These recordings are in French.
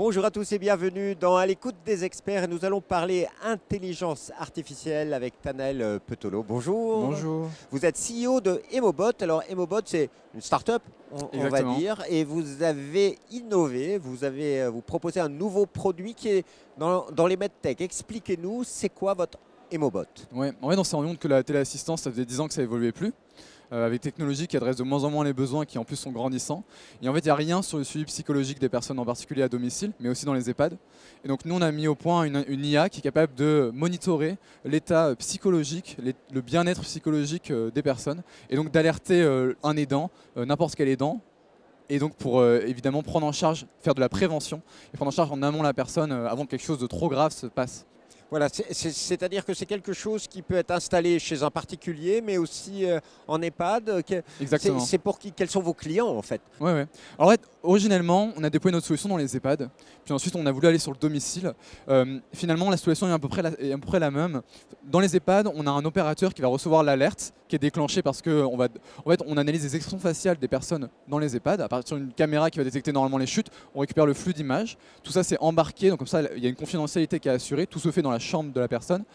Bonjour à tous et bienvenue dans À l'écoute des experts. Nous allons parler intelligence artificielle avec Tanaël Petolo. Bonjour. Bonjour. Vous êtes CEO de Emobot. Alors Emobot, c'est une start-up, on va dire, et vous avez innové, vous proposez un nouveau produit qui est dans les medtech. Expliquez-nous, c'est quoi votre Emobot? Ouais, en fait, on s'est rendu compte que la téléassistance, ça faisait 10 ans que ça évoluait plus. Avec des technologies qui adressent de moins en moins les besoins, qui en plus sont grandissants. Et en fait, il n'y a rien sur le suivi psychologique des personnes, en particulier à domicile, mais aussi dans les EHPAD. Et donc nous, on a mis au point une IA qui est capable de monitorer l'état psychologique, le bien-être psychologique des personnes, et donc d'alerter un aidant, n'importe quel aidant, et donc pour évidemment prendre en charge, faire de la prévention, et prendre en charge en amont la personne avant que quelque chose de trop grave se passe. Voilà, c'est-à-dire que c'est quelque chose qui peut être installé chez un particulier, mais aussi en EHPAD. Exactement. C'est pour qui? Quels sont vos clients en fait? Ouais, ouais. Alors en fait, originellement, on a déployé notre solution dans les EHPAD, puis ensuite on a voulu aller sur le domicile. Finalement, la solution est à peu près la même. Dans les EHPAD, on a un opérateur qui va recevoir l'alerte, qui est déclenchée parce qu'on on analyse les expressions faciales des personnes dans les EHPAD. À partir d'une caméra qui va détecter normalement les chutes, on récupère le flux d'images. Tout ça, c'est embarqué, donc comme ça, il y a une confidentialité qui est assurée. Tout se fait dans la chambre de la personne.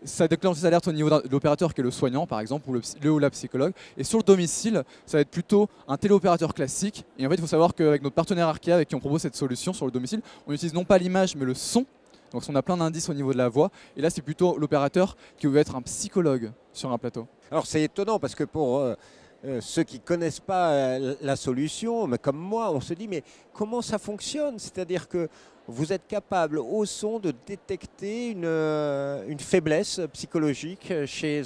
Ça déclenche des alertes au niveau de l'opérateur qui est le soignant par exemple, ou le ou la psychologue. Et sur le domicile, ça va être plutôt un téléopérateur classique. Et en fait, il faut savoir qu'avec notre partenaire Arkea, avec qui on propose cette solution sur le domicile, on utilise non pas l'image mais le son. Donc on a plein d'indices au niveau de la voix. Et là, c'est plutôt l'opérateur qui veut être un psychologue sur un plateau. Alors c'est étonnant parce que pour ceux qui ne connaissent pas la solution, mais comme moi, on se dit mais comment ça fonctionne? C'est-à-dire que vous êtes capable au son de détecter une faiblesse psychologique chez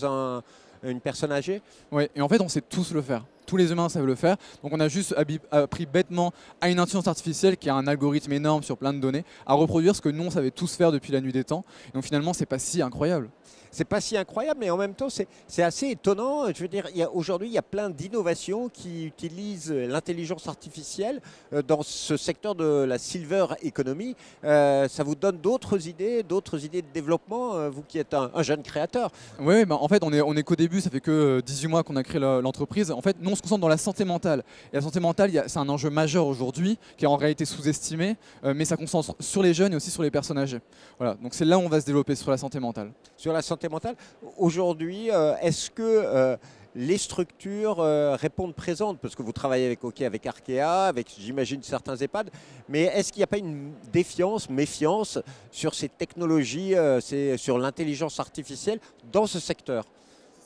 une personne âgée? Oui, et en fait, on sait tous le faire. Tous les humains savent le faire. Donc on a juste appris bêtement à une intelligence artificielle qui a un algorithme énorme sur plein de données à reproduire ce que nous, on savait tous faire depuis la nuit des temps. Et donc finalement, c'est pas si incroyable. C'est pas si incroyable, mais en même temps, c'est assez étonnant. Je veux dire, aujourd'hui, il y a plein d'innovations qui utilisent l'intelligence artificielle dans ce secteur de la silver economy. Ça vous donne d'autres idées de développement, vous qui êtes un jeune créateur? Oui, bah en fait, on est qu'au début, ça fait que 18 mois qu'on a créé l'entreprise. En fait, nous, on se concentre dans la santé mentale. Et la santé mentale, c'est un enjeu majeur aujourd'hui, qui est en réalité sous-estimé, mais ça concentre sur les jeunes et aussi sur les personnes âgées. Voilà, donc c'est là où on va se développer, sur la santé mentale. Sur la santé mentale. Aujourd'hui, est-ce que les structures répondent présentes? Parce que vous travaillez avec Arkea, avec j'imagine certains EHPAD, mais est-ce qu'il n'y a pas une défiance, méfiance sur ces technologies, sur l'intelligence artificielle dans ce secteur?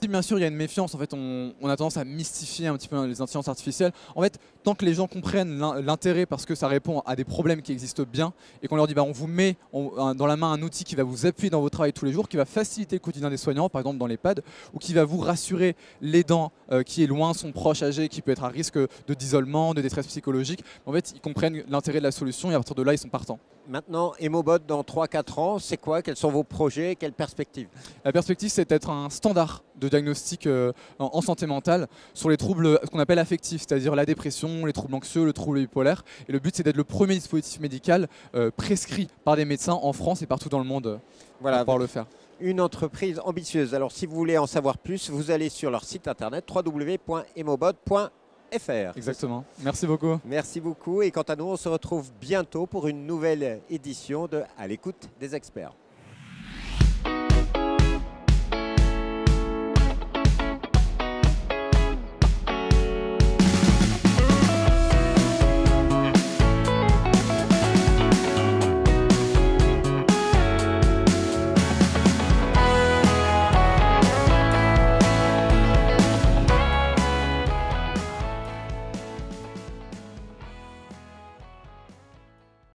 Si bien sûr il y a une méfiance, en fait on a tendance à mystifier un petit peu les intelligences artificielles. En fait, tant que les gens comprennent l'intérêt parce que ça répond à des problèmes qui existent bien et qu'on leur dit bah, on vous met dans la main un outil qui va vous appuyer dans vos travaux tous les jours, qui va faciliter le quotidien des soignants, par exemple dans l'EHPAD, ou qui va vous rassurer l'aidant qui est loin, son proche âgé, qui peut être à risque d'isolement, de détresse psychologique. En fait, ils comprennent l'intérêt de la solution et à partir de là, ils sont partants. Maintenant, Emobot, dans 3-4 ans, c'est quoi? Quels sont vos projets? Quelles perspectives? La perspective, c'est d'être un standard de diagnostic en santé mentale sur les troubles, ce qu'on appelle affectifs, c'est-à-dire la dépression, les troubles anxieux, le trouble bipolaire. Et le but, c'est d'être le premier dispositif médical prescrit par des médecins en France et partout dans le monde pour pouvoir le faire. Une entreprise ambitieuse. Alors, si vous voulez en savoir plus, vous allez sur leur site internet www.emobot.fr. Exactement. Merci beaucoup. Merci beaucoup. Et quant à nous, on se retrouve bientôt pour une nouvelle édition de À l'écoute des experts.